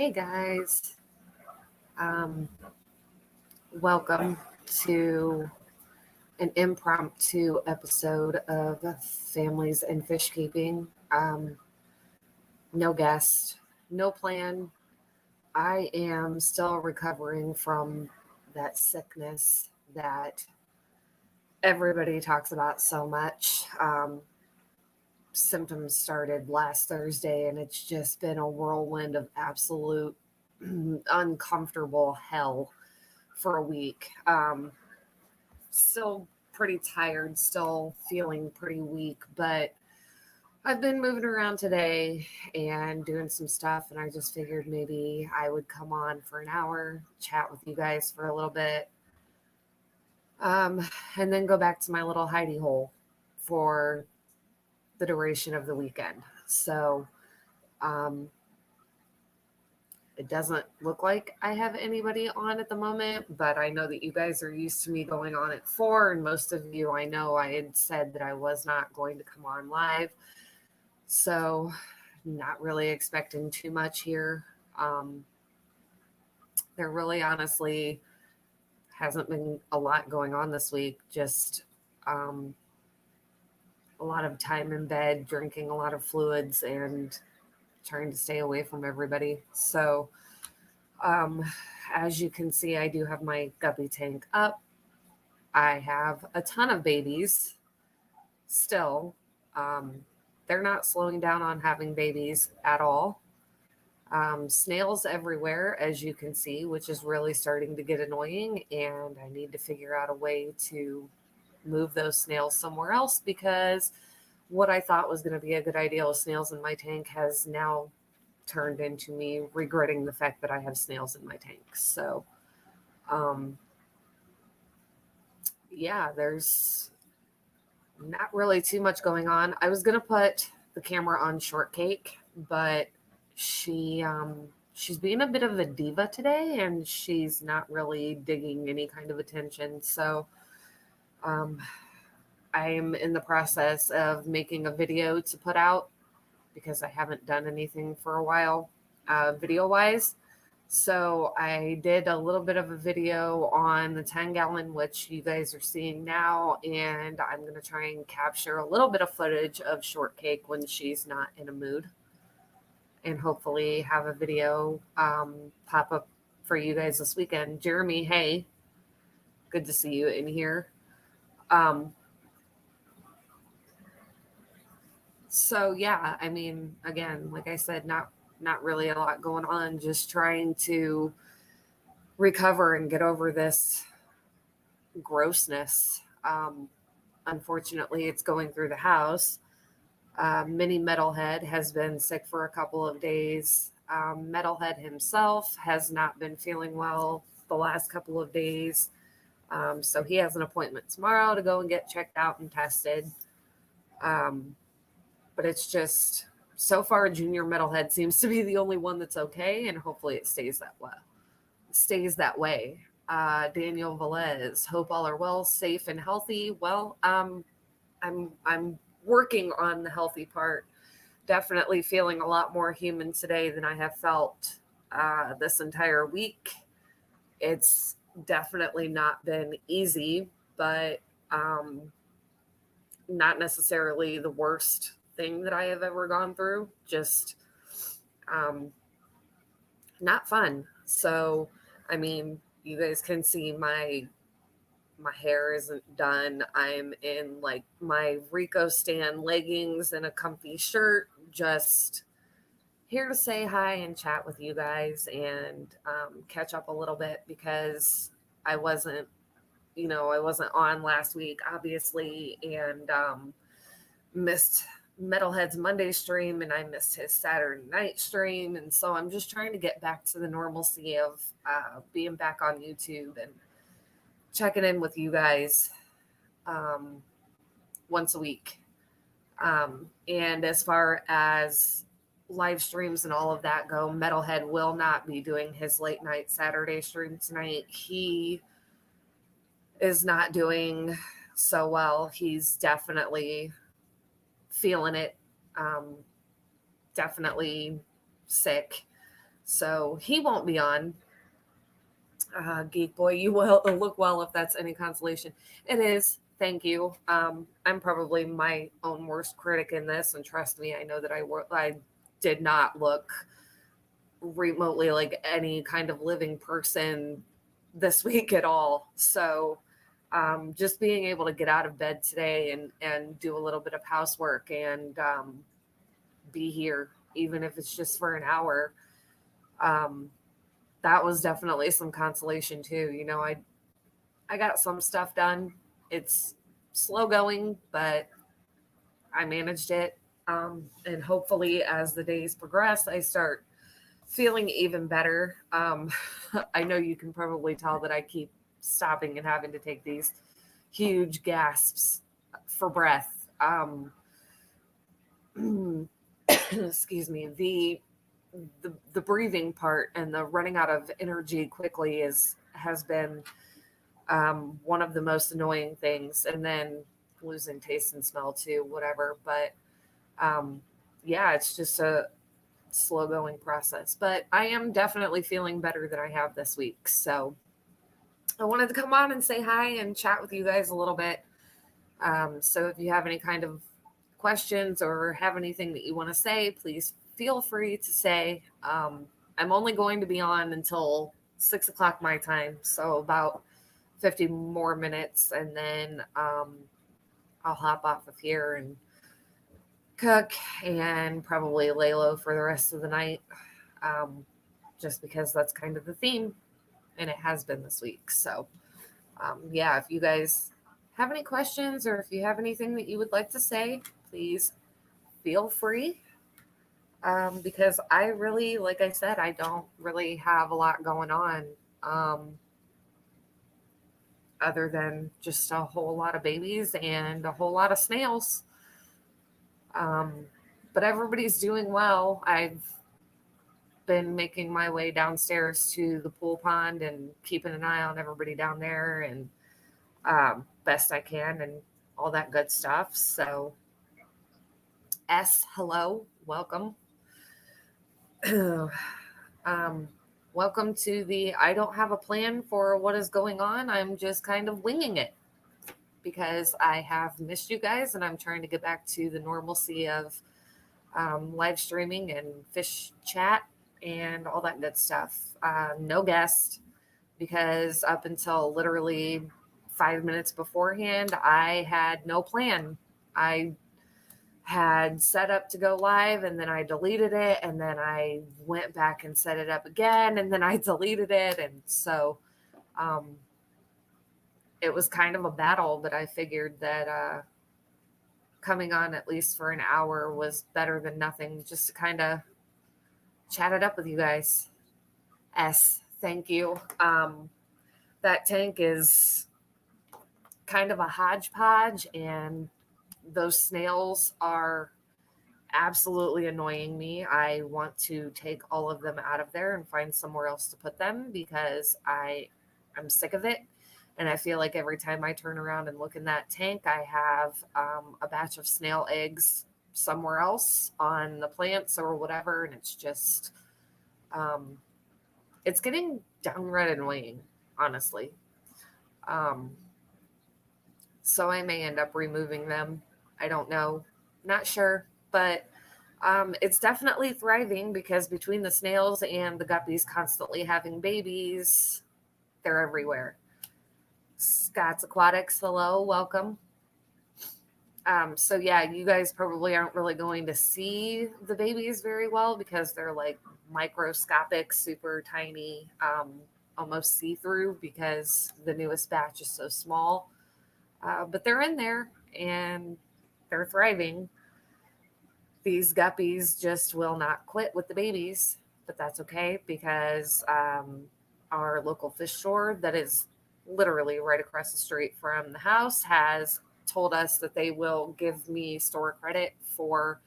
Hey guys, um, welcome to an impromptu episode of Families and Fishkeeping. No guest, no plan. I am still recovering from that sickness that everybody talks about so much. Symptoms started last Thursday, and it's just been a whirlwind of absolute uncomfortable hell for a week. Still pretty tired, still feeling pretty weak, but I've been moving around today and doing some stuff, and I just figured maybe I would come on for an hour, chat with you guys for a little bit, and then go back to my little hidey hole for the duration of the weekend. So, um, it doesn't look like I have anybody on at the moment, but I know that you guys are used to me going on at 4, and most of you, I know I had said that I was not going to come on live. So, not really expecting too much here. There really honestly hasn't been a lot going on this week, just a lot of time in bed, drinking a lot of fluids, and trying to stay away from everybody. So, as you can see, I do have my guppy tank up. I have a ton of babies still. They're not slowing down on having babies at all. Snails everywhere, as you can see, which is really starting to get annoying. And I need to figure out a way to move those snails somewhere else because what I thought was going to be a good idea with snails in my tank has now turned into me regretting the fact that I have snails in my tank. So, yeah, there's not really too much going on. I was gonna put the camera on Shortcake, but she's being a bit of a diva today, and she's not really digging any kind of attention. So, um, I am in the process of making a video to put out because I haven't done anything for a while, video wise. So I did a little bit of a video on the 10 gallon, which you guys are seeing now. And I'm going to try and capture a little bit of footage of Shortcake when she's not in a mood. And hopefully have a video pop up for you guys this weekend. Jeremy, hey, good to see you in here. So yeah, I mean, again, like I said, not really a lot going on, just trying to recover and get over this grossness. Unfortunately, it's going through the house. Mini Metalhead has been sick for a couple of days. Metalhead himself has not been feeling well the last couple of days. So he has an appointment tomorrow to go and get checked out and tested. But it's just so far, Junior Metalhead seems to be the only one that's okay, and hopefully it stays that way. Daniel Velez, hope all are well, safe, and healthy. Well, I'm working on the healthy part. Definitely feeling a lot more human today than I have felt this entire week. It's definitely not been easy, but not necessarily the worst thing that I have ever gone through. Just not fun. So, I mean, you guys can see my hair isn't done. I'm in like my Rico Stan leggings and a comfy shirt, just here to say hi and chat with you guys and catch up a little bit because I wasn't, I wasn't on last week, obviously, and missed Metalhead's Monday stream and I missed his Saturday night stream. And so I'm just trying to get back to the normalcy of being back on YouTube and checking in with you guys once a week. And as far as live streams and all of that go, Metalhead will not be doing his late night Saturday stream tonight. He is not doing so well. He's definitely feeling it, definitely sick. So he won't be on. Geek Boy, you will look well if that's any consolation. It is. Thank you. I'm probably my own worst critic in this, and trust me, I know that I did not look remotely like any kind of living person this week at all. So just being able to get out of bed today and do a little bit of housework and be here, even if it's just for an hour, that was definitely some consolation too. You know, I got some stuff done. It's slow going, but I managed it. And hopefully, as the days progress, I start feeling even better. I know you can probably tell that I keep stopping and having to take these huge gasps for breath. Excuse me. The breathing part and the running out of energy quickly has been one of the most annoying things, and then losing taste and smell too, whatever. But yeah, it's just a slow going process. But I am definitely feeling better than I have this week. So I wanted to come on and say hi and chat with you guys a little bit. So if you have any kind of questions or have anything that you want to say, please feel free to say. I'm only going to be on until 6 o'clock my time, so about 50 more minutes, and then I'll hop off of here and cook and probably lay low for the rest of the night, just because that's kind of the theme, and it has been this week. So yeah, if you guys have any questions or if you have anything that you would like to say, please feel free. Because I really, like I said, I don't really have a lot going on, other than just a whole lot of babies and a whole lot of snails. But everybody's doing well. I've been making my way downstairs to the pool pond and keeping an eye on everybody down there, and best I can, and all that good stuff. So, hello, welcome. Welcome to the I don't have a plan for what is going on. I'm just kind of winging it because I have missed you guys, and I'm trying to get back to the normalcy of live streaming and fish chat and all that good stuff. No guest, because up until literally 5 minutes beforehand, I had no plan. I had set up to go live, and then I deleted it, and then I went back and set it up again, and then I deleted it. And so it was kind of a battle, but I figured that coming on at least for an hour was better than nothing, just to kind of chat it up with you guys. Thank you. That tank is kind of a hodgepodge, and those snails are absolutely annoying me. I want to take all of them out of there and find somewhere else to put them because I'm sick of it. And I feel like every time I turn around and look in that tank, I have a batch of snail eggs somewhere else on the plants or whatever. And it's just, it's getting downright annoying, honestly. So I may end up removing them. I don't know. Not sure. But it's definitely thriving because between the snails and the guppies constantly having babies, they're everywhere. Scott's Aquatics, hello, welcome. So yeah, you guys probably aren't really going to see the babies very well because they're like microscopic, super tiny, almost see-through because the newest batch is so small. But they're in there and they're thriving. These guppies just will not quit with the babies, but that's okay because our local fish store that is literally right across the street from the house has told us that they will give me store credit for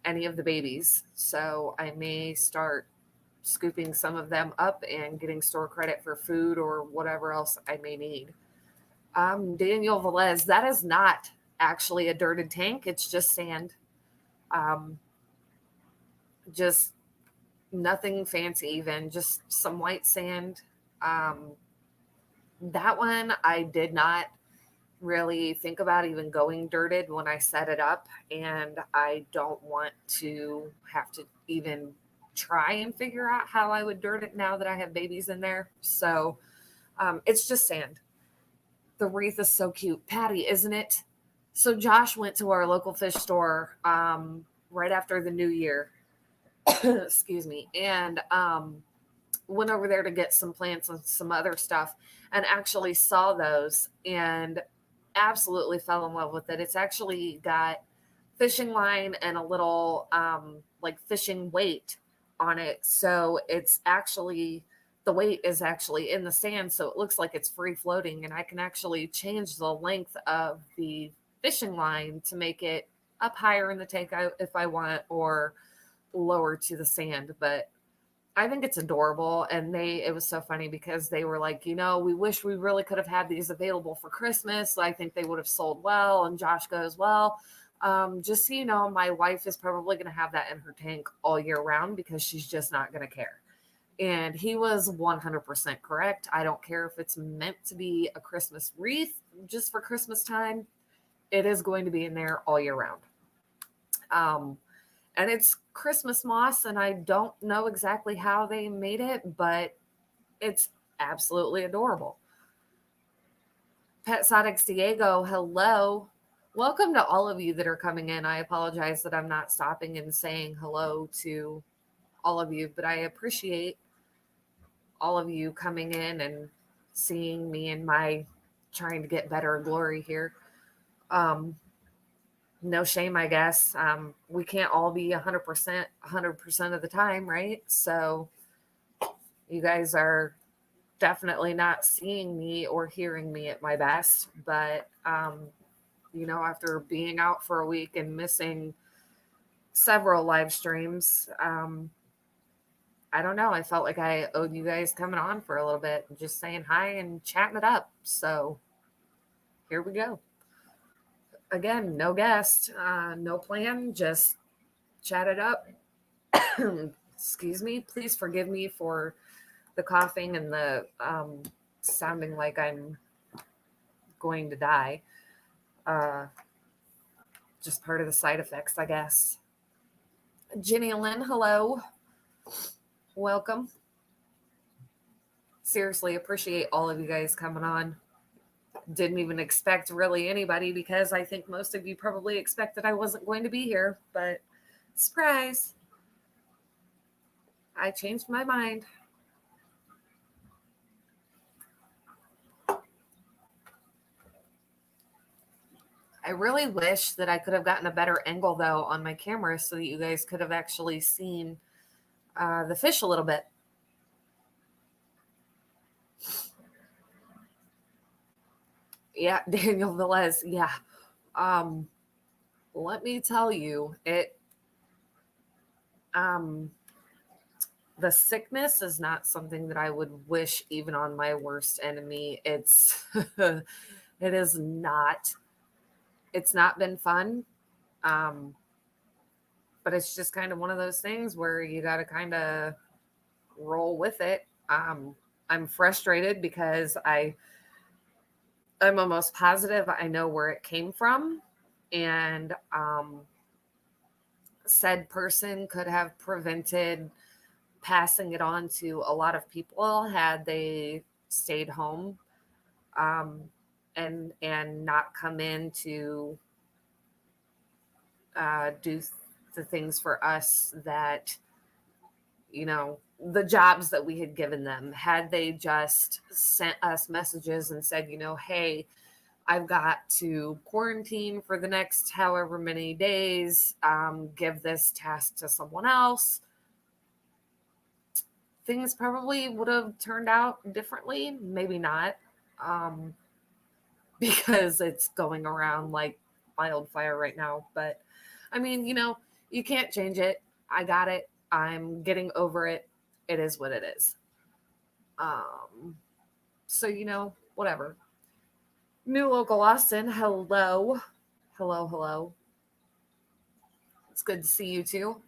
any of the babies. So I may start scooping some of them up and getting store credit for food or whatever else I may need. Daniel Velez, that is not actually a dirted tank. It's just sand. Just Nothing fancy, even just some white sand. Um, that one I did not really think about even going dirted when I set it up, and I don't want to have to even try and figure out how I would dirt it now that I have babies in there. So it's just sand. The wreath is so cute. Patty, isn't it? So Josh went to our local fish store right after the new year. Excuse me. And went over there to get some plants and some other stuff and actually saw those and absolutely fell in love with it. It's actually got fishing line and a little like fishing weight on it. So it's actually the weight is actually in the sand, so it looks like it's free floating, and I can actually change the length of the fishing line to make it up higher in the tank if I want, or lower to the sand. But I think it's adorable. And it was so funny because they were like, we wish we really could have had these available for Christmas. I think they would have sold well. And Josh goes, well, just so you know, my wife is probably going to have that in her tank all year round because she's just not going to care. And he was 100% correct. I don't care if it's meant to be a Christmas wreath just for Christmas time. It is going to be in there all year round. And it's Christmas moss, and I don't know exactly how they made it, but it's absolutely adorable. Pet Sonics Diego, hello. Welcome to all of you that are coming in. I apologize that I'm not stopping and saying hello to all of you, but I appreciate all of you coming in and seeing me in my trying to get better glory here. No shame, I guess. We can't all be 100% of the time, right? So you guys are definitely not seeing me or hearing me at my best. But, after being out for a week and missing several live streams, I don't know. I felt like I owed you guys coming on for a little bit and just saying hi and chatting it up. So here we go. Again, no guest, no plan, just chat it up. Excuse me. Please forgive me for the coughing and the sounding like I'm going to die. Just part of the side effects, I guess. Jenny Lynn, hello. Welcome. Seriously, appreciate all of you guys coming on. Didn't even expect really anybody because I think most of you probably expected I wasn't going to be here, but surprise. I changed my mind. I really wish that I could have gotten a better angle, though, on my camera so that you guys could have actually seen the fish a little bit. Yeah, Daniel Velez. Yeah. Let me tell you, the sickness is not something that I would wish even on my worst enemy. It's it is not. It's not been fun. But it's just kind of one of those things where you got to kind of roll with it. I'm frustrated because I'm almost positive I know where it came from, and said person could have prevented passing it on to a lot of people had they stayed home, and not come in to do the things for us that the jobs that we had given them. Had they just sent us messages and said, hey, I've got to quarantine for the next however many days, give this task to someone else, things probably would have turned out differently. Maybe not, because it's going around like wildfire right now. But I mean, you can't change it. I got it. I'm getting over it. It is what it is. So, whatever. New local Austin, hello. Hello. It's good to see you too.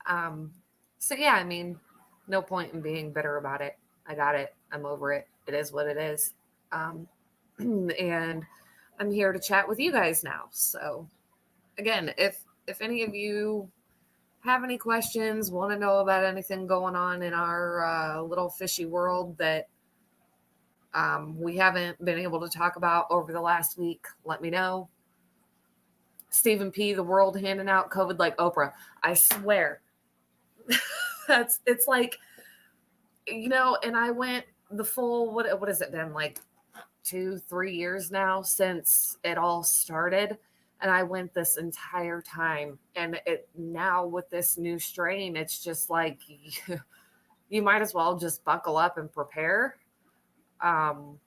So yeah, I mean, no point in being bitter about it. I got it. I'm over it. It is what it is. Um, and I'm here to chat with you guys now. So again, if any of you have any questions, want to know about anything going on in our little fishy world that we haven't been able to talk about over the last week, let me know. Stephen P, the world handing out COVID like Oprah. I swear. It's like, and I went the full, what has it been, like 2-3 years now since it all started, and I went this entire time, and it now with this new strain, it's just like you might as well just buckle up and prepare, and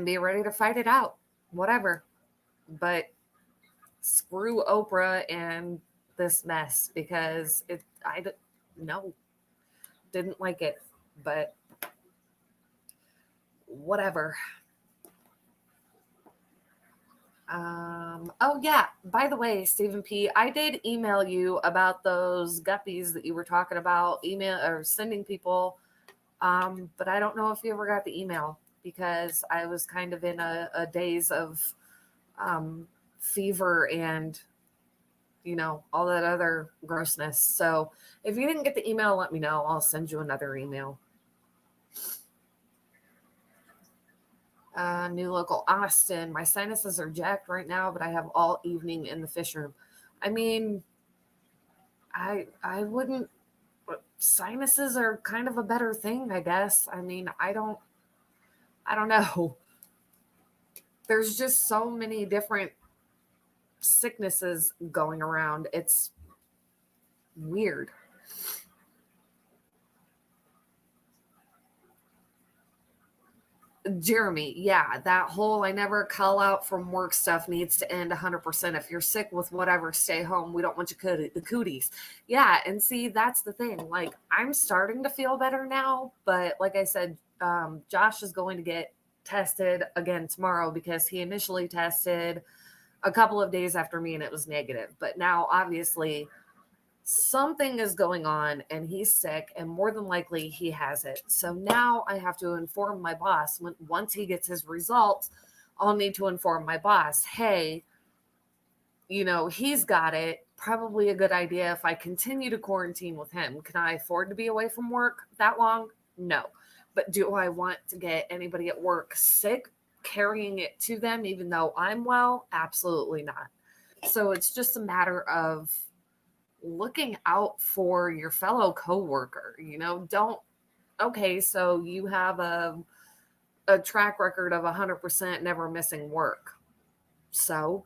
be ready to fight it out, whatever. But screw Oprah and this mess, because no, didn't like it, but whatever. Oh yeah, by the way, Stephen P, I did email you about those guppies that you were talking about, email or sending people. But I don't know if you ever got the email, because I was kind of in a daze of fever and all that other grossness. So if you didn't get the email, let me know. I'll send you another email. New local Austin. My sinuses are jacked right now, but I have all evening in the fish room. I mean, I wouldn't. Sinuses are kind of a better thing, I guess. I mean, I don't know. There's just so many different sicknesses going around. It's weird. Jeremy, yeah, that whole I never call out from work stuff needs to end 100%. If you're sick with whatever, stay home. We don't want you the cooties. Yeah, and see, that's the thing. Like, I'm starting to feel better now, but like I said, Josh is going to get tested again tomorrow, because he initially tested a couple of days after me and it was negative. But now, obviously, something is going on and he's sick, and more than likely he has it. So now I have to inform my boss. Once he gets his results, I'll need to inform my boss, hey, he's got it. Probably a good idea if I continue to quarantine with him. Can I afford to be away from work that long? No. But do I want to get anybody at work sick, carrying it to them even though I'm well? Absolutely not. So it's just a matter of looking out for your fellow coworker. Okay, so you have a track record of 100% never missing work. So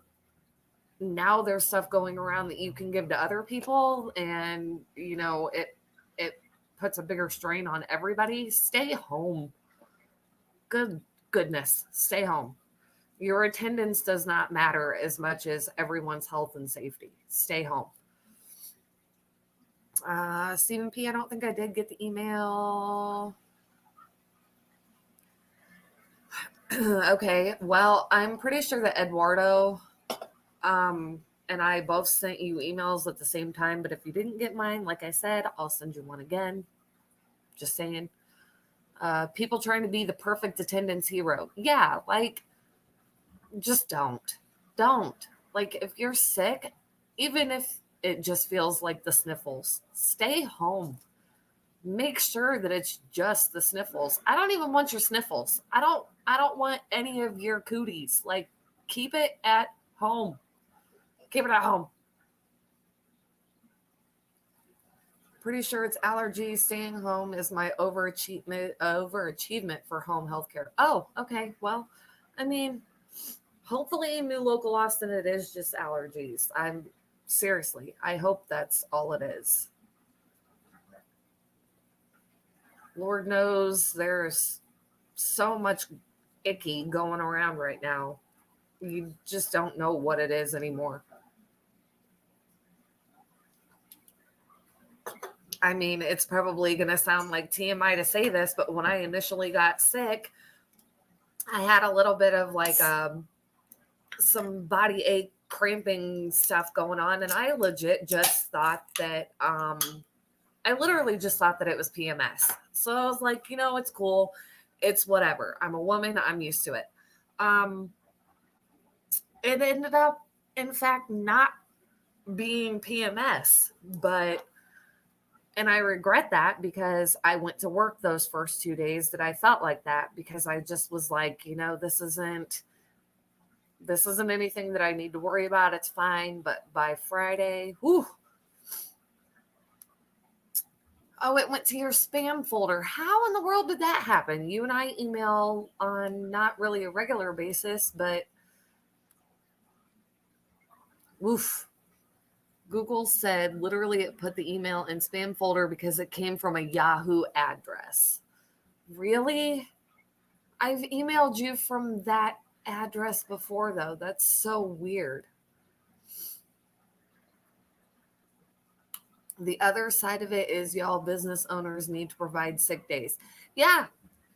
now there's stuff going around that you can give to other people, and it puts a bigger strain on everybody. Stay home. Goodness, stay home. Your attendance does not matter as much as everyone's health and safety. Stay home. Stephen P, I don't think I did get the email. Okay, well, I'm pretty sure that Eduardo and I both sent you emails at the same time, but if you didn't get mine, like I said, I'll send you one again. Just saying. People trying to be the perfect attendance hero. Yeah, like, just don't. Like, if you're sick, even if it just feels like the sniffles, stay home. Make sure that it's just the sniffles. I don't even want your sniffles. I don't want any of your cooties. Like, keep it at home. Keep it at home. Pretty sure it's allergies. Staying home is my overachievement for home healthcare. Oh, okay. Well, I mean, hopefully in new local Austin, it is just allergies. Seriously, I hope that's all it is. Lord knows there's so much icky going around right now. You just don't know what it is anymore. I mean, it's probably going to sound like TMI to say this, but when I initially got sick, I had a little bit of like some body ache cramping stuff going on, and I legit just thought that I literally just thought that it was PMS. So I was like, it's cool. It's whatever. I'm a woman. I'm used to it. Um, it ended up, in fact, not being PMS, and I regret that because I went to work those first 2 days that I felt like that, because I just was like, this isn't anything that I need to worry about. It's fine. But by Friday, whew, oh, it went to your spam folder. How in the world did that happen? You and I email on not really a regular basis, but oof. Google said literally it put the email in spam folder because it came from a Yahoo address. Really? I've emailed you from that address before, though. That's so weird. The other side of it is y'all business owners need to provide sick days. Yeah.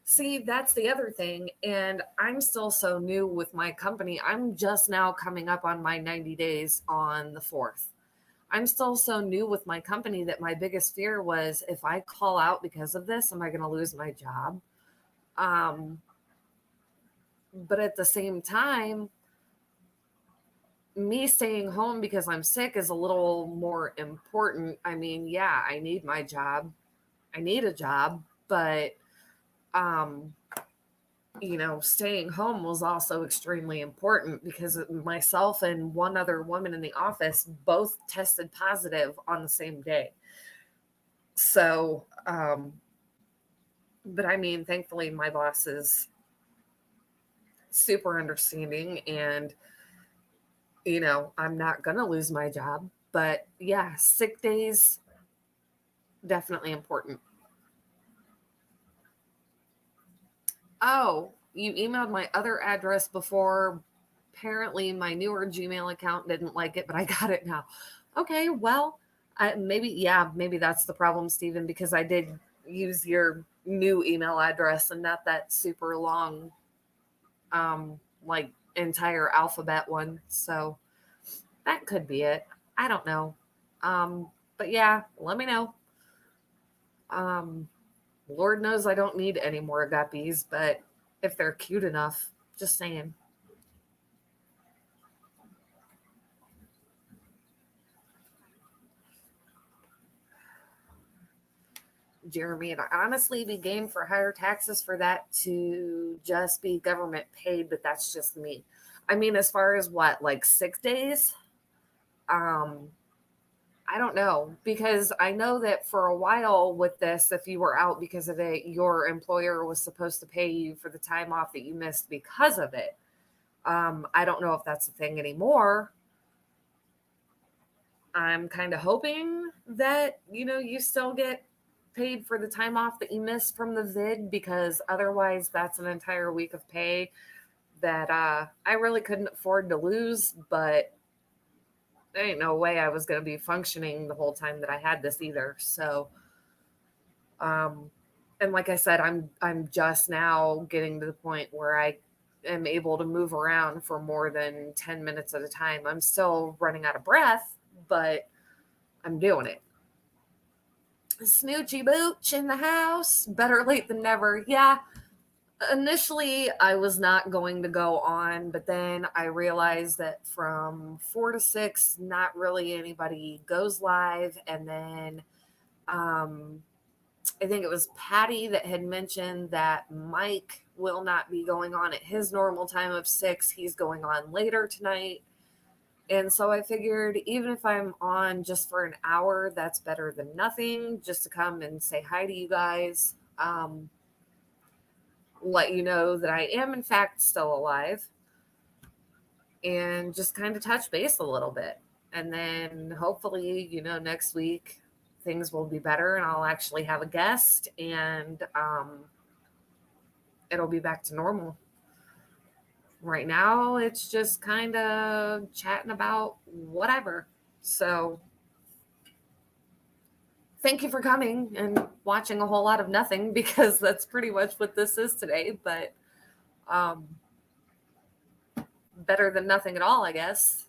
See, that's the other thing. And I'm still so new with my company. I'm just now coming up on my 90 days on the 4th. I'm still so new with my company that my biggest fear was, if I call out because of this, am I going to lose my job? But at the same time, me staying home because I'm sick is a little more important. I mean, yeah, I need my job. I need a job, but staying home was also extremely important because myself and one other woman in the office both tested positive on the same day. So, but I mean, thankfully my boss is super understanding, and I'm not going to lose my job. But yeah, sick days, definitely important. Oh, you emailed my other address before. Apparently, my newer Gmail account didn't like it, but I got it now. Okay, well, maybe that's the problem, Stephen, because I did use your new email address and not that super long, like entire alphabet one. So that could be it. I don't know. But yeah, let me know. Um, Lord knows I don't need any more guppies, but if they're cute enough, just saying. Jeremy, and I honestly be game for higher taxes for that to just be government paid, but that's just me. I mean, as far as what, like 6 days? Um, I don't know, because I know that for a while with this, if you were out because of it, your employer was supposed to pay you for the time off that you missed because of it. I don't know if that's a thing anymore. I'm kind of hoping that, you still get paid for the time off that you missed from the vid, because otherwise that's an entire week of pay that I really couldn't afford to lose. But there ain't no way I was going to be functioning the whole time that I had this either. So, and like I said, I'm just now getting to the point where I am able to move around for more than 10 minutes at a time. I'm still running out of breath, but I'm doing it. Snoochie Booch in the house. Better late than never. Yeah. Initially, I was not going to go on, but then I realized that from 4 to 6, not really anybody goes live. And then I think it was Patty that had mentioned that Mike will not be going on at his normal time of 6. He's going on later tonight. And so I figured, even if I'm on just for an hour, that's better than nothing, just to come and say hi to you guys. Let you know that I am, in fact, still alive, and just kind of touch base a little bit. And then hopefully, next week things will be better and I'll actually have a guest, and it'll be back to normal. Right now, it's just kind of chatting about whatever. So thank you for coming and watching a whole lot of nothing, because that's pretty much what this is today. But better than nothing at all, I guess.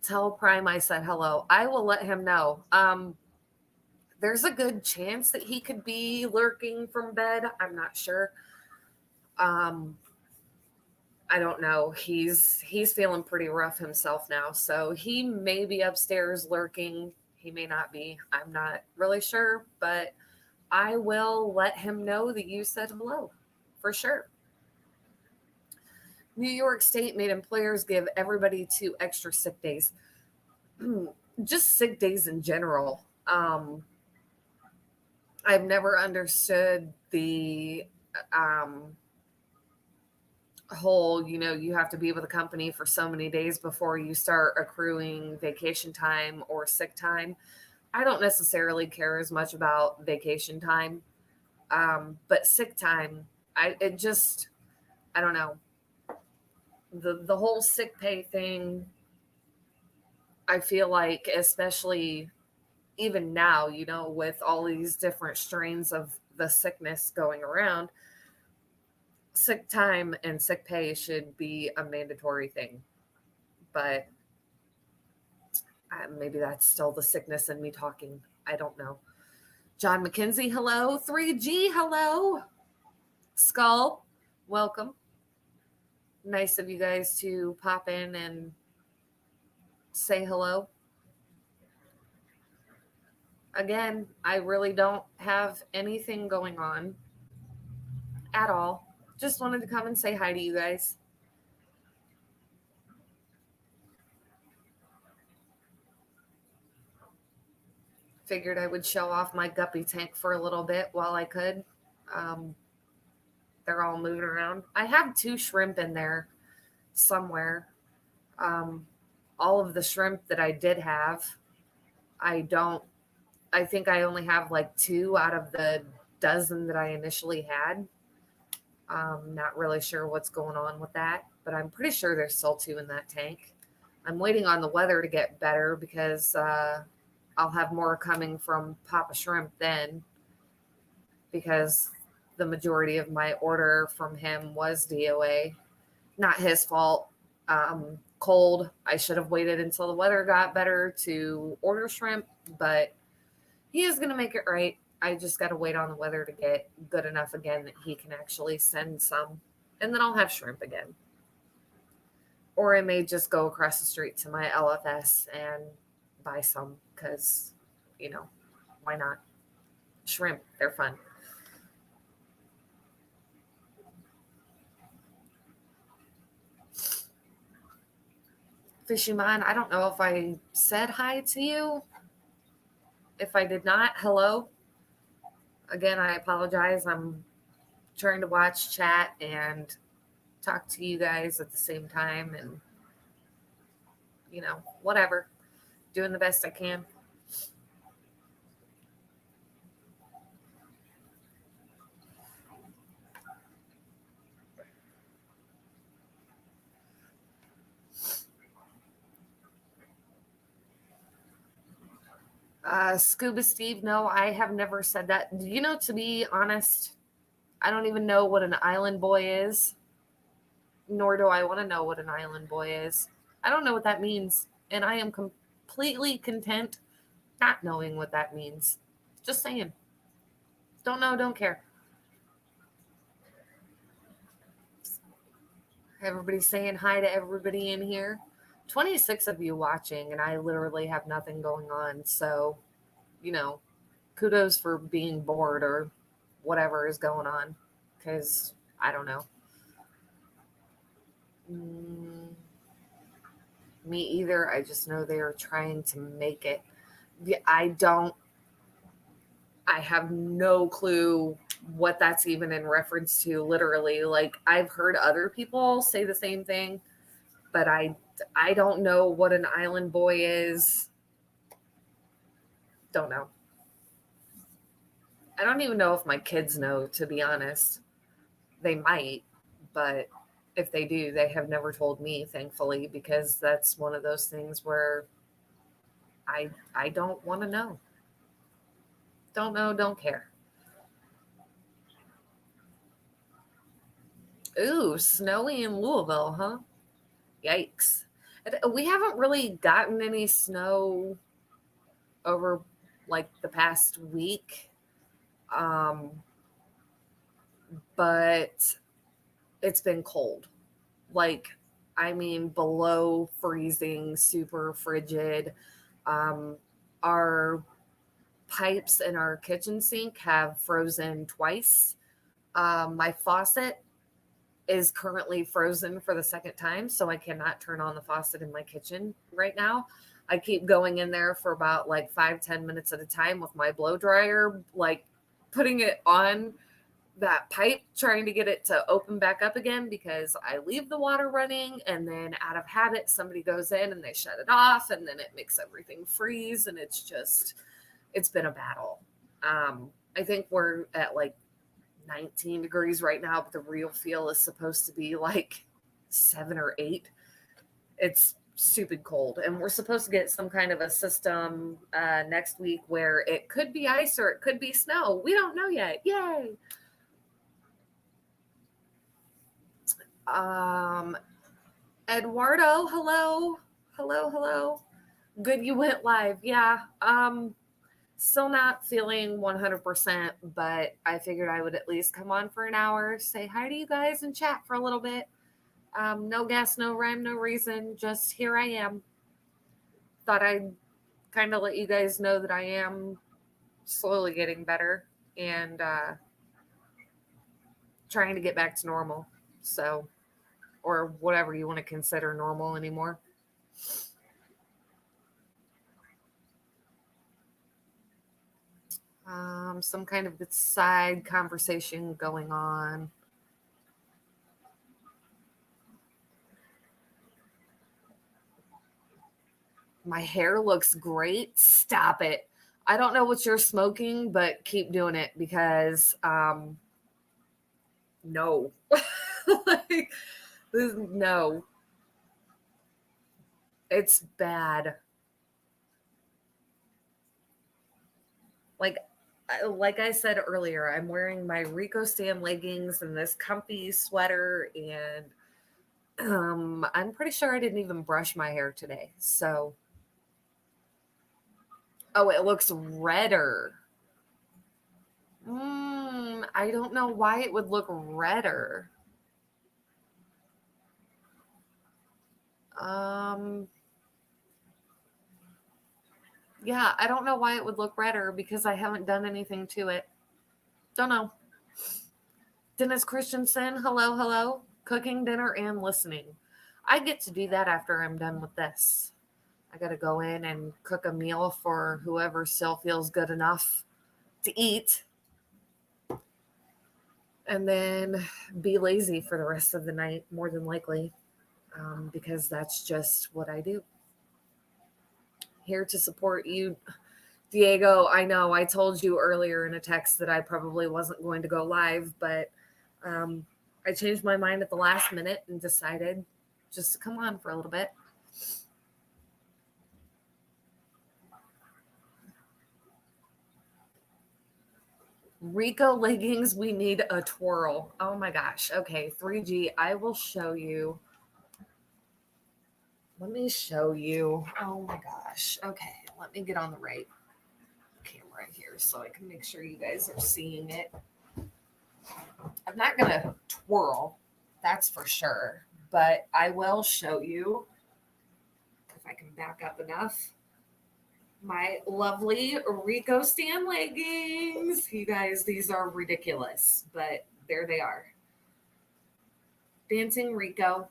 Tell Prime I said hello. I will let him know. There's a good chance that he could be lurking from bed. I'm not sure. Um, I don't know. He's feeling pretty rough himself now, so he may be upstairs lurking. He may not be. I'm not really sure, but I will let him know that you said hello for sure. New York State made employers give everybody 2 extra sick days. Just sick days in general. I've never understood the um, whole, you have to be with a company for so many days before you start accruing vacation time or sick time. I don't necessarily care as much about vacation time, but sick time, I don't know. The whole sick pay thing, I feel like, especially even now, with all these different strains of the sickness going around, sick time and sick pay should be a mandatory thing. But maybe that's still the sickness in me talking. I don't know. John McKenzie, hello. 3G, hello. Skull, welcome. Nice of you guys to pop in and say hello. Again, I really don't have anything going on at all. Just wanted to come and say hi to you guys. Figured I would show off my guppy tank for a little bit while I could. Um, they're all moving around. I have 2 shrimp in there somewhere. All of the shrimp that I did have, I think I only have like 2 out of the dozen that I initially had. Not really sure what's going on with that, but I'm pretty sure there's still 2 in that tank. I'm waiting on the weather to get better because I'll have more coming from Papa Shrimp then, because the majority of my order from him was DOA. Not his fault. Cold. I should have waited until the weather got better to order shrimp, but he is going to make it right. I just got to wait on the weather to get good enough again that he can actually send some, and then I'll have shrimp again. Or I may just go across the street to my LFS and buy some because, why not? Shrimp, they're fun. Fishy Man, I don't know if I said hi to you. If I did not, hello. Again, I apologize. I'm trying to watch chat and talk to you guys at the same time, and whatever. Doing the best I can. Scuba Steve, no, I have never said that. To be honest, I don't even know what an island boy is, nor do I want to know what an island boy is. I don't know what that means, and I am completely content not knowing what that means. Just saying. Don't know, don't care. Everybody's saying hi to everybody in here. 26 of you watching, and I literally have nothing going on. So, kudos for being bored or whatever is going on, because I don't know. Me either. I just know they are trying to make it. I have no clue what that's even in reference to, literally. Like, I've heard other people say the same thing, but I don't know what an island boy is. Don't know. I don't even know if my kids know, to be honest. They might, but if they do, they have never told me, thankfully, because that's one of those things where I don't want to know. Don't know, don't care. Ooh, snowy in Louisville, huh? Yikes. We haven't really gotten any snow over like the past week. Um, but it's been cold. Like, I mean, below freezing, super frigid. Um, our pipes in our kitchen sink have frozen twice. My faucet is currently frozen for the second time, so I cannot turn on the faucet in my kitchen right now. I keep going in there for about like 5-10 minutes at a time with my blow dryer, like putting it on that pipe, trying to get it to open back up again because I leave the water running, and then out of habit somebody goes in and they shut it off, and then it makes everything freeze, and it's been a battle. I think we're at like 19 degrees right now, but the real feel is supposed to be like 7 or 8. It's stupid cold, and we're supposed to get some kind of a system next week where it could be ice or it could be snow. We don't know yet. Yay. Eduardo, hello. Hello. Good you went live. Yeah. Still not feeling 100%, but I figured I would at least come on for an hour, say hi to you guys and chat for a little bit. No guess, no rhyme, no reason. Just here I am. Thought I'd kind of let you guys know that I am slowly getting better and trying to get back to normal. So, or whatever you want to consider normal anymore. Some kind of side conversation going on. My hair looks great. Stop it. I don't know what you're smoking, but keep doing it because no. Like, no. It's bad. Like I said earlier, I'm wearing my Rico Stan leggings and this comfy sweater, and I'm pretty sure I didn't even brush my hair today. So, oh, it looks redder. I don't know why it would look redder. Um, yeah, I don't know why it would look redder because I haven't done anything to it. Don't know. Dennis Christensen, hello. Cooking dinner and listening. I get to do that after I'm done with this. I got to go in and cook a meal for whoever still feels good enough to eat, and then be lazy for the rest of the night, more than likely, because that's just what I do. Here to support you, Diego. I know I told you earlier in a text that I probably wasn't going to go live, but I changed my mind at the last minute and decided just to come on for a little bit. Rico leggings, we need a twirl. Oh my gosh. Okay, 3G, I will show you. Let me show you. Oh my gosh. Okay, let me get on the right camera here so I can make sure you guys are seeing it. I'm not going to twirl, that's for sure, but I will show you, if I can back up enough, my lovely Rico Stan leggings. You guys, these are ridiculous, but there they are. Dancing Rico.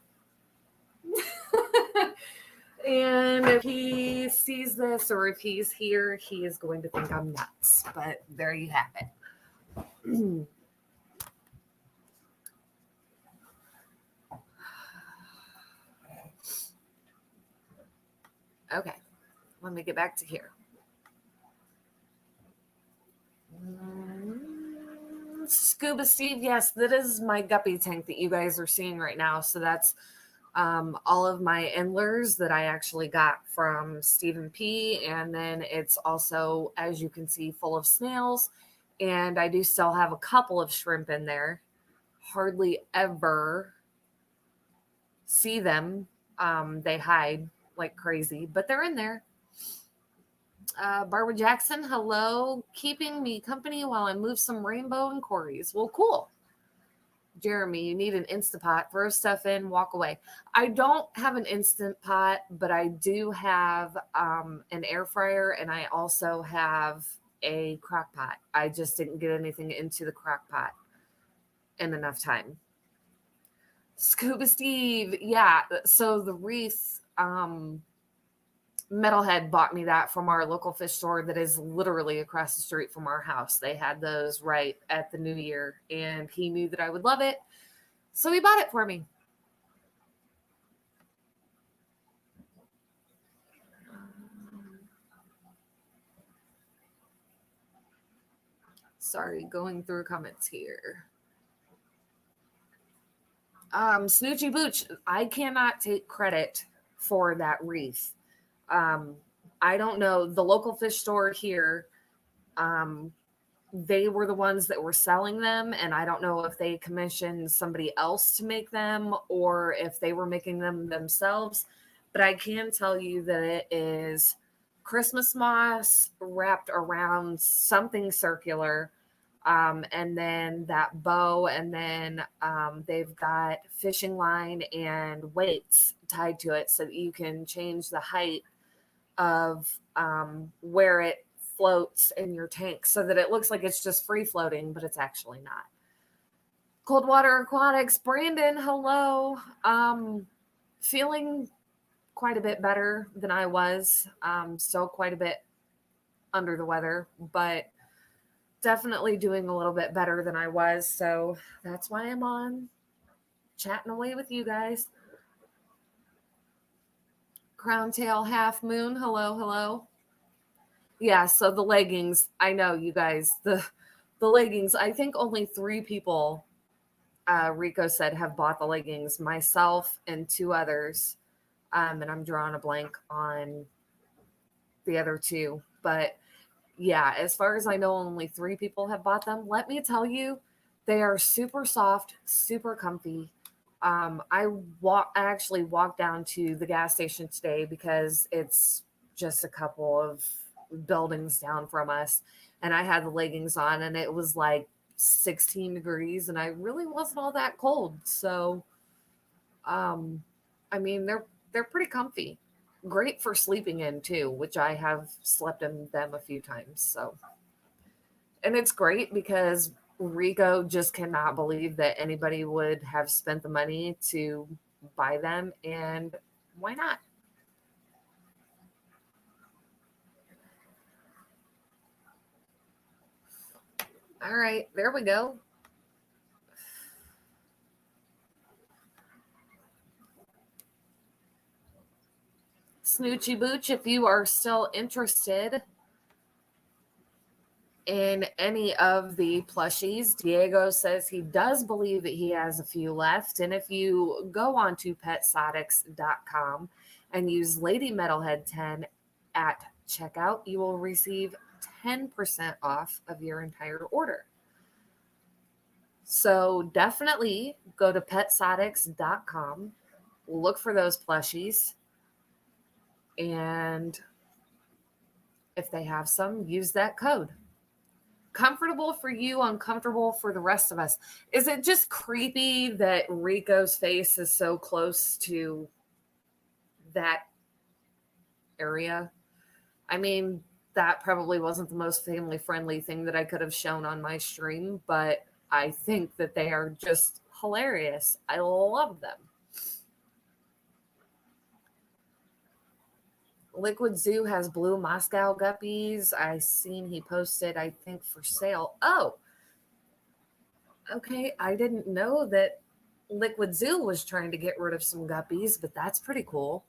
And if he sees this or if he's here, he is going to think I'm nuts. But there you have it. Okay, let me get back to here. Scuba Steve, yes, that is my guppy tank that you guys are seeing right now. So that's all of my endlers that I actually got from Stephen P. And then it's also, as you can see, full of snails. And I do still have a couple of shrimp in there. Hardly ever see them. They hide like crazy, but they're in there. Barbara Jackson, hello, keeping me company while I move some rainbow and Corey's. Well, cool. Jeremy, you need an Instapot. Throw stuff in, walk away. I don't have an Instant Pot, but I do have an air fryer, and I also have a crock pot. I just didn't get anything into the crock pot in enough time. Scuba Steve, yeah. So the wreath, Metalhead bought me that from our local fish store that is literally across the street from our house. They had those right at the new year, and he knew that I would love it, so he bought it for me. Sorry, going through comments here. Snoochie Booch, I cannot take credit for that wreath. I don't know. The local fish store here, they were the ones that were selling them, and I don't know if they commissioned somebody else to make them or if they were making them themselves. But I can tell you that it is Christmas moss wrapped around something circular, and then that bow, and then they've got fishing line and weights tied to it so that you can change the height of where it floats in your tank so that it looks like it's just free floating, but it's actually not. Cold Water Aquatics, Brandon, hello. Feeling quite a bit better than I was. Still quite a bit under the weather, but definitely doing a little bit better than I was. So that's why I'm on chatting away with you guys. Crown Tail Half Moon, hello, hello. Yeah, so the leggings, I know you guys, the leggings, I think only 3 people, Rico said, have bought the leggings, myself and 2 others. And I'm drawing a blank on the other 2. But yeah, as far as I know, only 3 people have bought them. Let me tell you, they are super soft, super comfy. I actually walked down to the gas station today because it's just a couple of buildings down from us, and I had the leggings on, and it was like 16 degrees, and I really wasn't all that cold. So, I mean, they're pretty comfy, great for sleeping in too, which I have slept in them a few times. So, and it's great because Rico just cannot believe that anybody would have spent the money to buy them, and why not? All right, there we go. Snoochie Booch, if you are still interested in any of the plushies, Diego says he does believe that he has a few left. And if you go on to petsotics.com and use Lady Metalhead 10 at checkout, you will receive 10% off of your entire order. So definitely go to petsotics.com, look for those plushies, and if they have some, use that code. Comfortable for you, uncomfortable for the rest of us. Is it just creepy that Rico's face is so close to that area? I mean, that probably wasn't the most family friendly thing that I could have shown on my stream, but I think that they are just hilarious. I love them. Liquid Zoo has blue Moscow guppies. I seen he posted, I think, for sale. Oh, okay. I didn't know that Liquid Zoo was trying to get rid of some guppies, but that's pretty cool.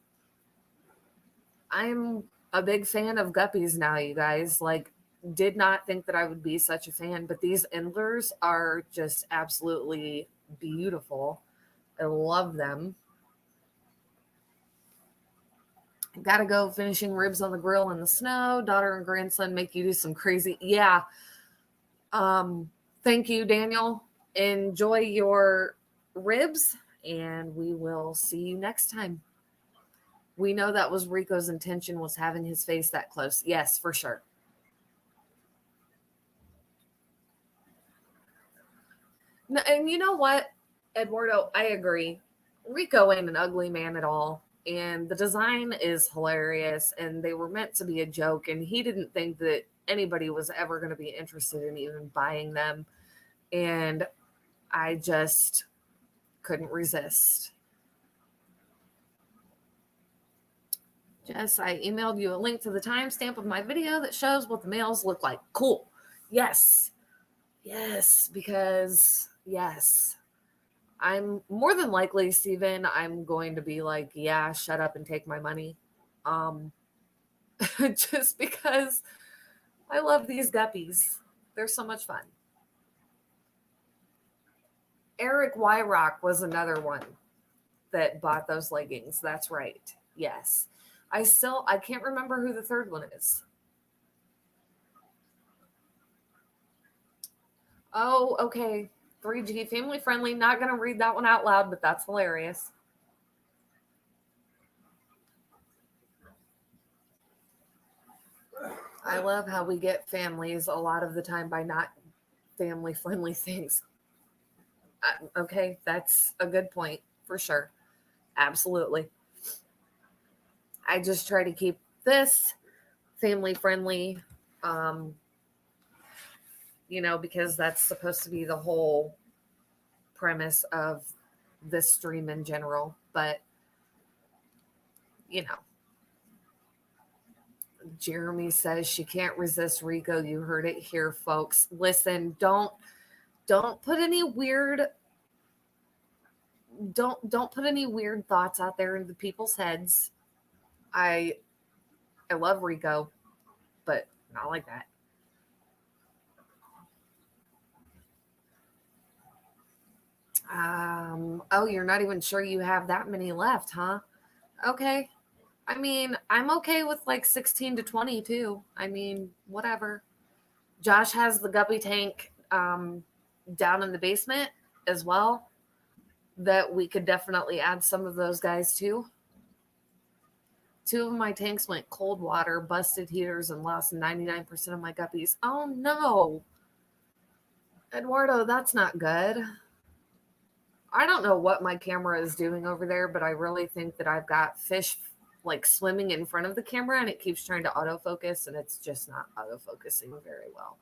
I'm a big fan of guppies now, you guys. Like, did not think that I would be such a fan, but these endlers are just absolutely beautiful. I love them. Gotta go finishing ribs on the grill in the snow. Daughter and grandson make you do some crazy. Yeah. Thank you, Daniel. Enjoy your ribs, and we will see you next time. We know that was Rico's intention, was having his face that close. Yes, for sure. No, and you know what, Eduardo, I agree. Rico ain't an ugly man at all. And the design is hilarious. And they were meant to be a joke. And he didn't think that anybody was ever going to be interested in even buying them. And I just couldn't resist. Jess, I emailed you a link to the timestamp of my video that shows what the males look like. Cool. Yes. Yes, because yes. I'm more than likely, Steven, I'm going to be like, yeah, shut up and take my money. Um, just because I love these guppies. They're so much fun. Eric Wyrock was another one that bought those leggings. That's right. Yes. I can't remember who the third one is. Oh, okay. 3G family friendly. Not going to read that one out loud, but that's hilarious. I love how we get families a lot of the time by not family friendly things. Okay, that's a good point for sure. Absolutely. I just try to keep this family friendly, um, because that's supposed to be the whole premise of this stream in general. But, you know, Jeremy says she can't resist Rico. You heard it here, folks. Listen, don't put any weird don't put any weird thoughts out there into people's heads. I I love Rico, but not like that. Oh, you're not even sure you have that many left, huh? Okay. I mean, I'm okay with like 16 to 20 too. I mean, whatever. Josh has the guppy tank down in the basement as well, that we could definitely add some of those guys too. Two of my tanks went cold water, busted heaters, and lost 99% of my guppies. Oh no. Eduardo, that's not good. I don't know what my camera is doing over there, but I really think that I've got fish like swimming in front of the camera and it keeps trying to autofocus and it's just not autofocusing very well.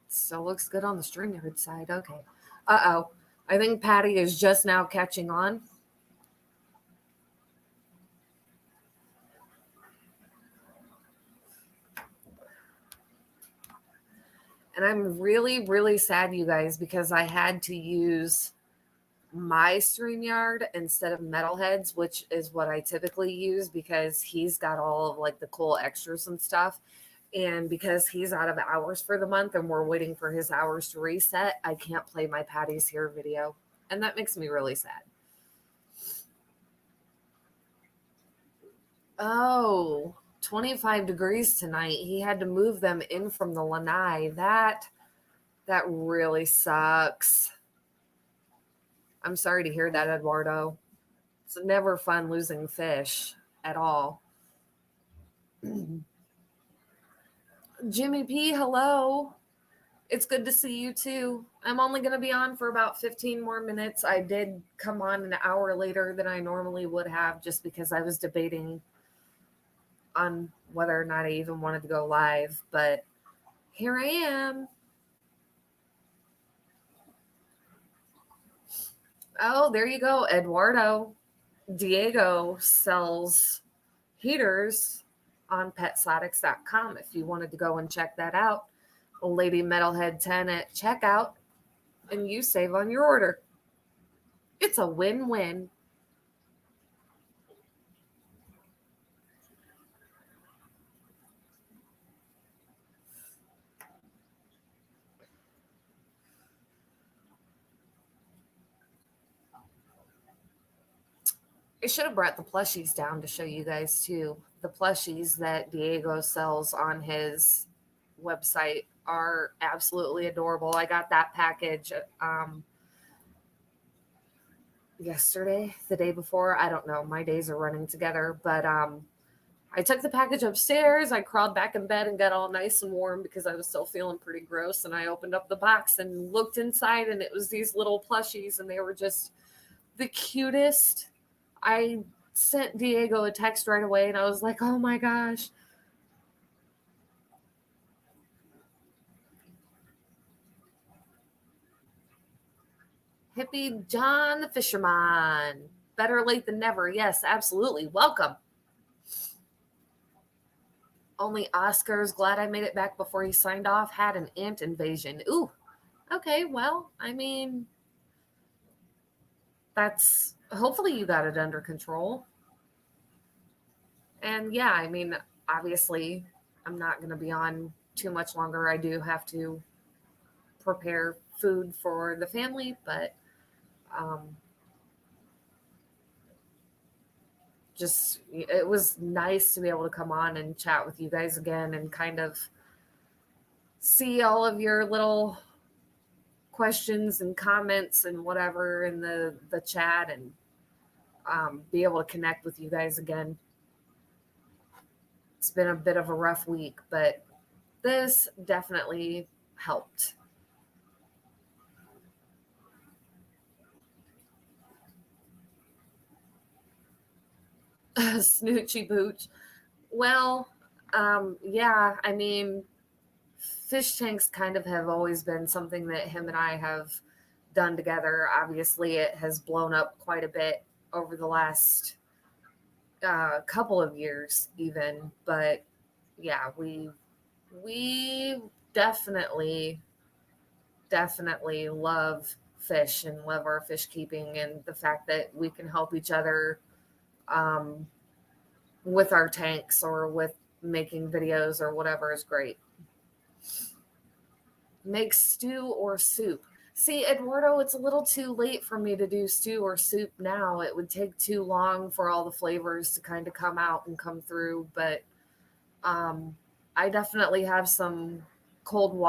Still looks good on the StreamYard side. Okay. Uh-oh. I think Patty is just now catching on. And I'm really, really sad, you guys, because I had to use my StreamYard instead of Metalhead's, which is what I typically use because he's got all of like the cool extras and stuff. And because he's out of hours for the month and we're waiting for his hours to reset, I can't play my Patties Here video. And that makes me really sad. Oh, 25 degrees tonight. He had to move them in from the lanai. That really sucks. I'm sorry to hear that, Eduardo. It's never fun losing fish at all. Jimmy P, hello. It's good to see you too. I'm only going to be on for about 15 more minutes. I did come on an hour later than I normally would have just because I was debating on whether or not I even wanted to go live, but here I am. Oh, there you go, Eduardo. Diego sells heaters on petsotics.com if you wanted to go and check that out. Lady Metalhead 10 at checkout, and you save on your order. It's a win-win. I should have brought the plushies down to show you guys too. The plushies that Diego sells on his website are absolutely adorable. I got that package yesterday, the day before. I don't know. My days are running together, but I took the package upstairs. I crawled back in bed and got all nice and warm because I was still feeling pretty gross. And I opened up the box and looked inside, and it was these little plushies, and they were just the cutest. I sent Diego a text right away, and I was like, oh my gosh. Hippie John the Fisherman. Better late than never. Yes, absolutely. Welcome. Only Oscar's glad I made it back before he signed off. Had an ant invasion. Ooh, okay. Well, I mean, that's hopefully you got it under control. And yeah, I mean, obviously, I'm not going to be on too much longer. I do have to prepare food for the family, but just it was nice to be able to come on and chat with you guys again and kind of see all of your little questions and comments and whatever in the chat, and be able to connect with you guys again. It's been a bit of a rough week, but this definitely helped. Snoochie Booch. Well, yeah, I mean, fish tanks kind of have always been something that him and I have done together. Obviously, it has blown up quite a bit over the last couple of years, even. But yeah, we definitely love fish and love our fish keeping, and the fact that we can help each other um, with our tanks or with making videos or whatever is great. Make stew or soup. See, Eduardo, it's a little too late for me to do stew or soup now. It would take too long for all the flavors to kind of come out and come through. But I definitely have some cold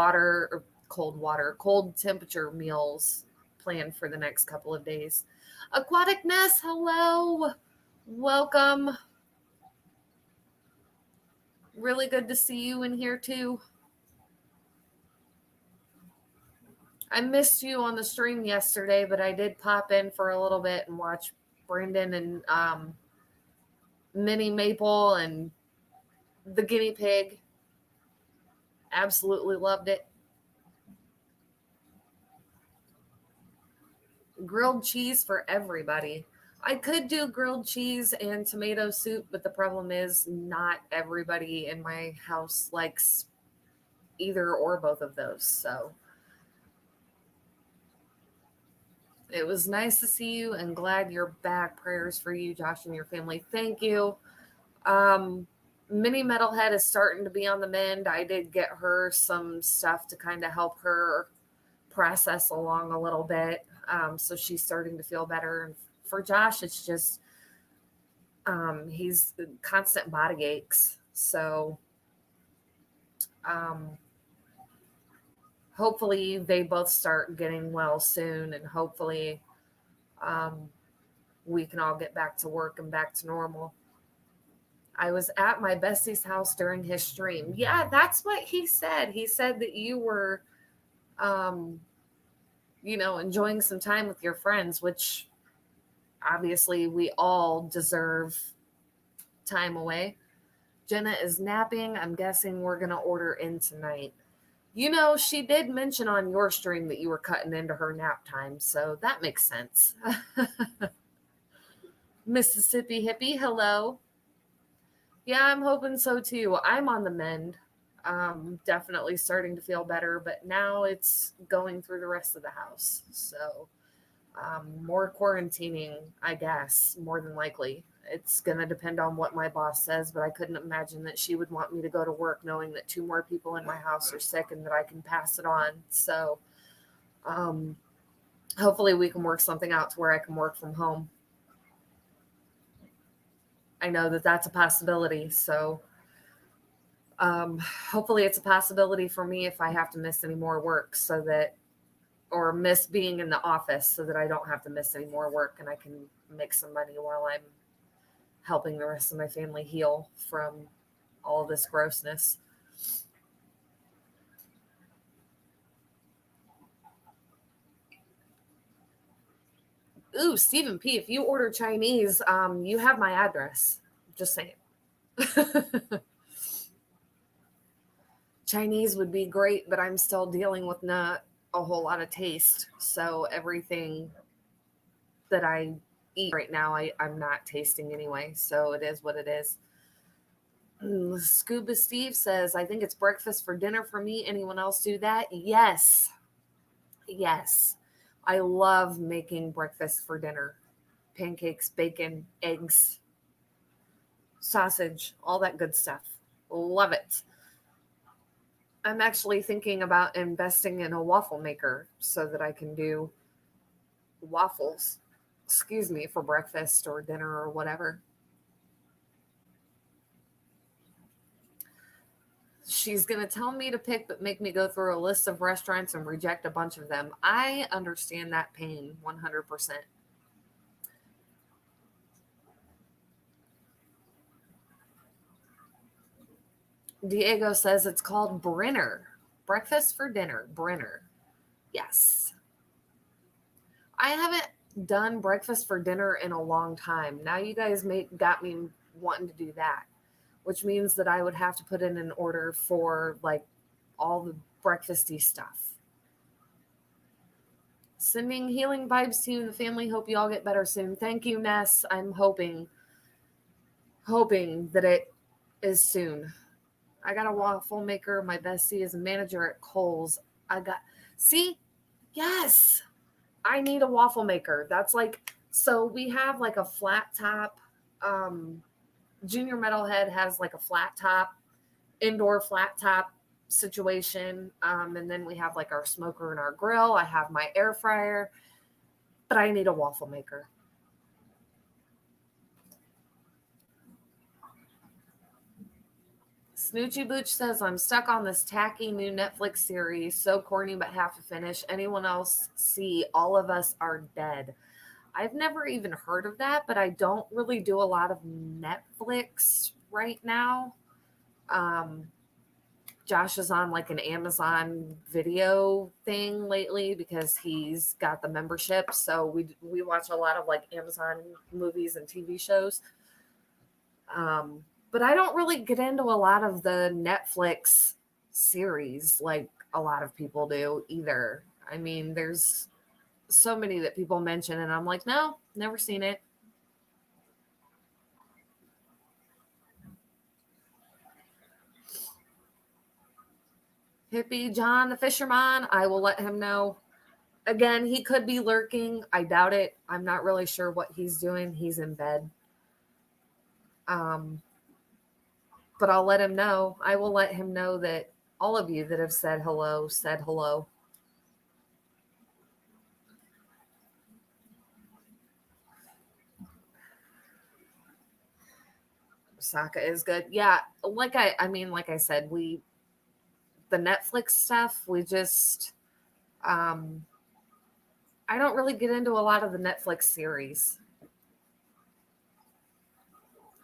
temperature meals planned for the next couple of days. Aquatic Nest, hello. Welcome. Really good to see you in here too. I missed you on the stream yesterday, but I did pop in for a little bit and watch Brandon and Minnie Maple and the guinea pig. Absolutely loved it. Grilled cheese for everybody. I could do grilled cheese and tomato soup, but the problem is not everybody in my house likes either or both of those. So it was nice to see you and glad you're back. Prayers for you, Josh, and your family. Thank you. Mini Metalhead is starting to be on the mend. I did get her some stuff to kind of help her process along a little bit. So she's starting to feel better. And for Josh, it's just he's constant body aches. So hopefully they both start getting well soon, and hopefully we can all get back to work and back to normal. I was at my bestie's house during his stream. Yeah, that's what he said. He said that you were, enjoying some time with your friends, which obviously we all deserve time away. Jenna is napping. I'm guessing we're going to order in tonight. She did mention on your stream that you were cutting into her nap time, so that makes sense. Mississippi Hippie, hello. Yeah, I'm hoping so too. I'm on the mend. Definitely starting to feel better, but now it's going through the rest of the house. So more quarantining, I guess, more than likely. It's going to depend on what my boss says, but I couldn't imagine that she would want me to go to work knowing that 2 more people in my house are sick and that I can pass it on. So hopefully we can work something out to where I can work from home. I know that that's a possibility. So Hopefully it's a possibility for me if I have to miss any more work or miss being in the office so that I don't have to miss any more work and I can make some money while I'm helping the rest of my family heal from all this grossness. Ooh, Stephen P., if you order Chinese, you have my address. Just saying. Chinese would be great, but I'm still dealing with not a whole lot of taste. So everything that I eat right now, I'm not tasting anyway. So it is what it is. Scuba Steve says, I think it's breakfast for dinner for me. Anyone else do that? Yes. Yes. I love making breakfast for dinner. Pancakes, bacon, eggs, sausage, all that good stuff. Love it. I'm actually thinking about investing in a waffle maker so that I can do waffles, for breakfast or dinner or whatever. She's going to tell me to pick, but make me go through a list of restaurants and reject a bunch of them. I understand that pain 100%. Diego says it's called Brenner. Breakfast for dinner, Brenner. Yes. I haven't done breakfast for dinner in a long time. Now you guys got me wanting to do that, which means that I would have to put in an order for like all the breakfasty stuff. Sending healing vibes to you and the family. Hope you all get better soon. Thank you, Ness. I'm hoping that it is soon. I got a waffle maker. My bestie is a manager at Kohl's. Yes, I need a waffle maker. That's so we have like a flat top. Junior Metalhead has like a flat top, indoor flat top situation. And then we have like our smoker and our grill. I have my air fryer, but I need a waffle maker. Snoochie Booch says, I'm stuck on this tacky new Netflix series. So corny, but have to finish. Anyone else see All of Us Are Dead? I've never even heard of that, but I don't really do a lot of Netflix right now. Josh is on like an Amazon video thing lately because he's got the membership. So we watch a lot of like Amazon movies and TV shows. But I don't really get into a lot of the Netflix series like a lot of people do either. I mean, there's so many that people mention and I'm like, no, never seen it. Hippie John the Fisherman, I will let him know. Again, he could be lurking. I doubt it. I'm not really sure what he's doing. He's in bed. But I'll let him know. I will let him know that all of you that have said hello. Sokka is good. Yeah, like I said, the Netflix stuff, we just I don't really get into a lot of the Netflix series.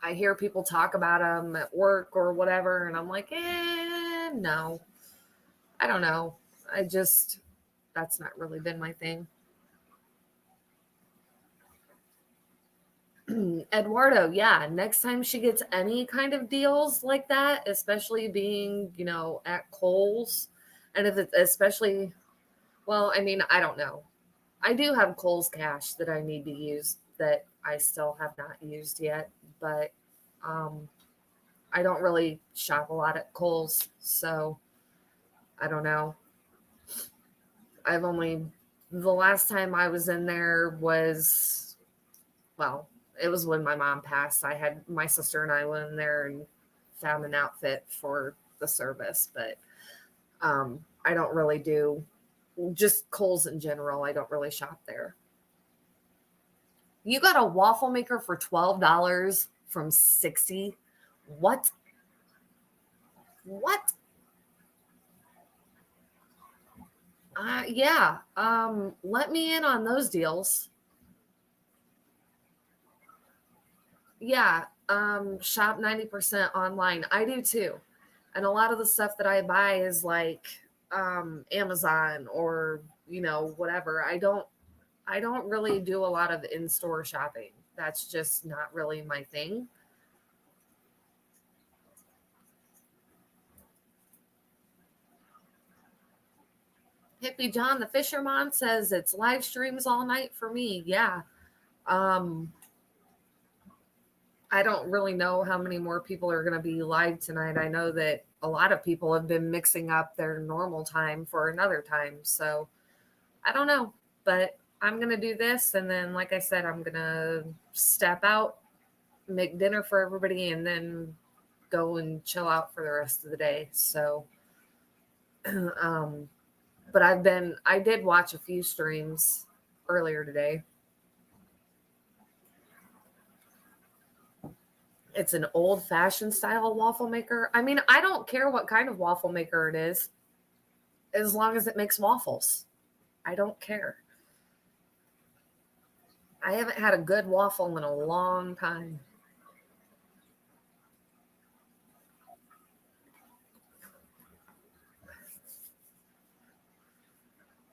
I hear people talk about them at work or whatever, and I'm like, no. I don't know. That's not really been my thing. Eduardo, yeah, next time she gets any kind of deals like that, especially being, at Kohl's, and if it's especially, well, I mean, I don't know. I do have Kohl's cash that I need to use that I still have not used yet, but I don't really shop a lot at Kohl's, so I don't know. The last time I was in there was, well, it was when my mom passed. My sister and I went in there and found an outfit for the service, but I don't really do just Kohl's in general. I don't really shop there. You got a waffle maker for $12 from 60. What? What? Yeah. Let me in on those deals. Yeah. Shop 90% online. I do too. And a lot of the stuff that I buy is like Amazon or, whatever. I don't really do a lot of in-store shopping. That's just not really my thing. Hippie John the Fisherman says it's live streams all night for me. Yeah. Um, I don't really know how many more people are going to be live tonight. I know that a lot of people have been mixing up their normal time for another time. So I don't know, but I'm going to do this. And then, like I said, I'm going to step out, make dinner for everybody, and then go and chill out for the rest of the day. So, but I did watch a few streams earlier today. It's an old fashioned style waffle maker. I mean, I don't care what kind of waffle maker it is, as long as it makes waffles. I don't care. I haven't had a good waffle in a long time.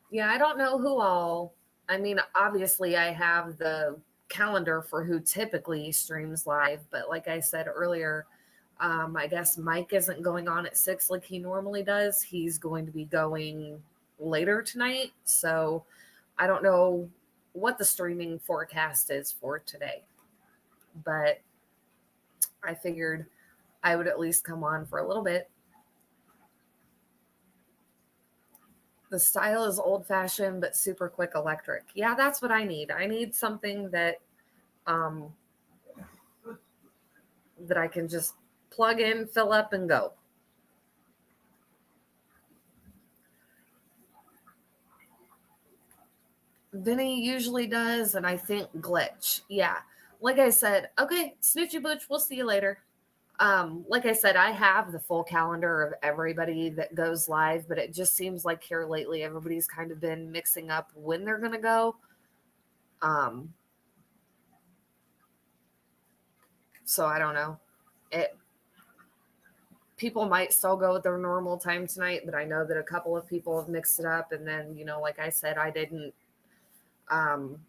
Yeah, I don't know who all. I mean, obviously, I have the calendar for who typically streams live, but like I said earlier, I guess Mike isn't going on at 6 like he normally does. He's going to be going later tonight. So I don't know what the streaming forecast is for today, but I figured I would at least come on for a little bit. The style is old fashioned but super quick electric. Yeah, that's what I need. I need something um that I can just plug in, fill up, and go. Vinny usually does, and I think Glitch. Yeah. Like I said, okay, Snitchy Booch, we'll see you later. Like I said, I have the full calendar of everybody that goes live, but it just seems like here lately everybody's kind of been mixing up when they're gonna go. Um, so I don't know. It People might still go with their normal time tonight, but I know that a couple of people have mixed it up. And then, like I said, I um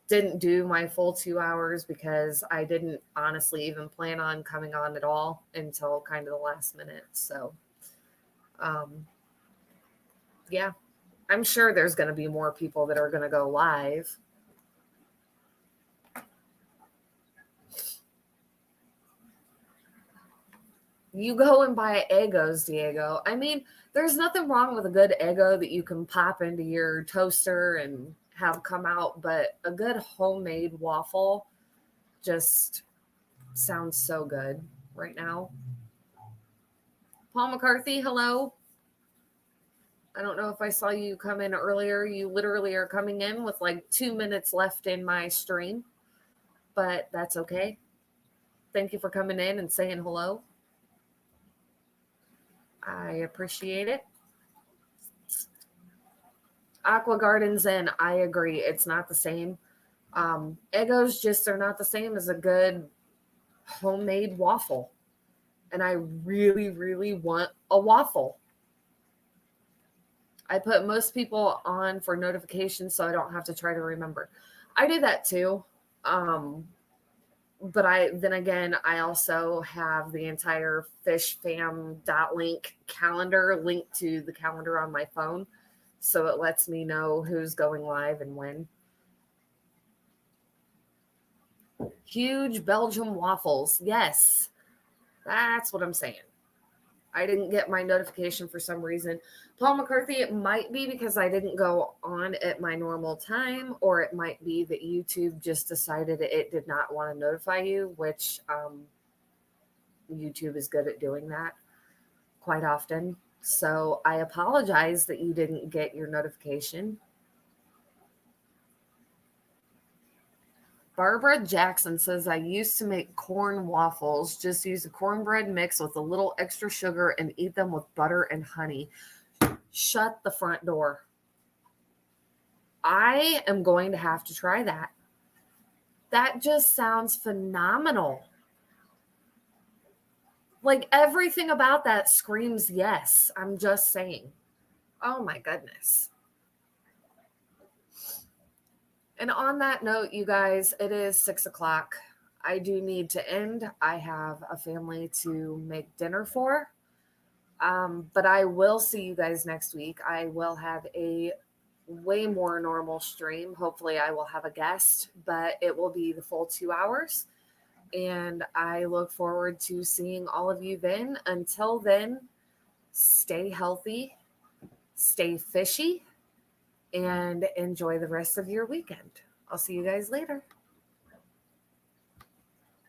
didn't do my full 2 hours because I didn't honestly even plan on coming on at all until kind of the last minute. So um yeah, I'm sure there's going to be more people that are going to go live. You go and buy Eggos, Diego. I mean, there's nothing wrong with a good Eggo that you can pop into your toaster and have come out, but a good homemade waffle just sounds so good right now. Paul McCarthy, hello. I don't know if I saw you come in earlier. You literally are coming in with like 2 minutes left in my stream, but that's okay. Thank you for coming in and saying hello. I appreciate it. Aqua Gardens, and I agree, it's not the same. Eggos just are not the same as a good homemade waffle. And I really, really want a waffle. I put most people on for notifications so I don't have to try to remember. I do that too. Um, but I also have the entire fishfam.link calendar linked to the calendar on my phone. So it lets me know who's going live and when. Huge Belgium waffles. Yes, that's what I'm saying. I didn't get my notification for some reason. Paul McCarthy, it might be because I didn't go on at my normal time, or it might be that YouTube just decided it did not want to notify you, which YouTube is good at doing that quite often. So I apologize that you didn't get your notification. Barbara Jackson says, I used to make corn waffles. Just use a cornbread mix with a little extra sugar and eat them with butter and honey. Shut the front door. I am going to have to try that. That just sounds phenomenal. Like everything about that screams yes. I'm just saying. Oh my goodness. And on that note, you guys, it is 6:00. I do need to end. I have a family to make dinner for. But I will see you guys next week. I will have a way more normal stream. Hopefully, I will have a guest, but it will be the full 2 hours. And I look forward to seeing all of you then. Until then, stay healthy, stay fishy, and enjoy the rest of your weekend. I'll see you guys later.